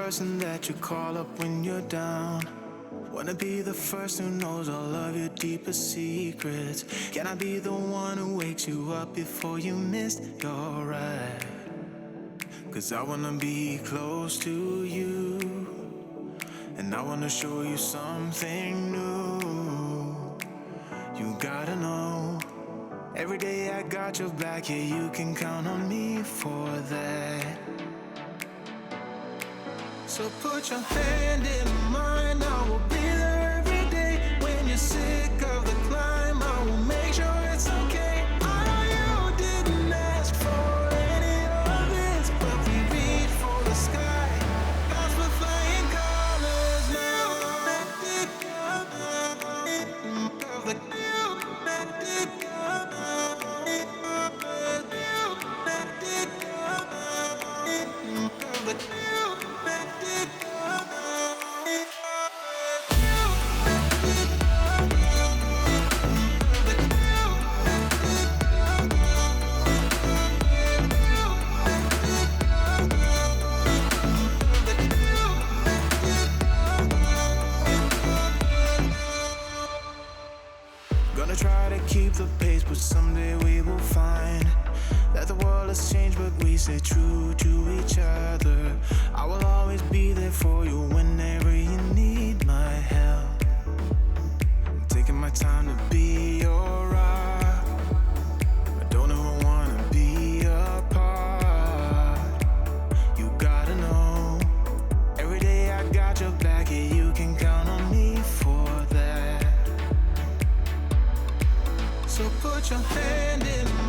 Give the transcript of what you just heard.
person that you call up when you're down? Wanna be the first who knows all of your deepest secrets? Can I be the one who wakes you up before you missed your ride? Cause I wanna be close to you, and I wanna show you something new. You gotta know, every day I got your back, yeah, you can count on me for that. So put your hand in mine, I will be there every day. When you're sick of the climb, I will make sure it's okay. I know you didn't ask for any of this, but we reach for the sky, cause we're flying colors now. Gonna try to keep the pace, but someday we will find that the world has changed, but we stay true to each other. I will always be there for you whenever you need my help. I'm taking my time to be your rock. I don't ever wanna be apart. You gotta know, every day I got your back, yeah, you can count on me for that. So put your hand in mine.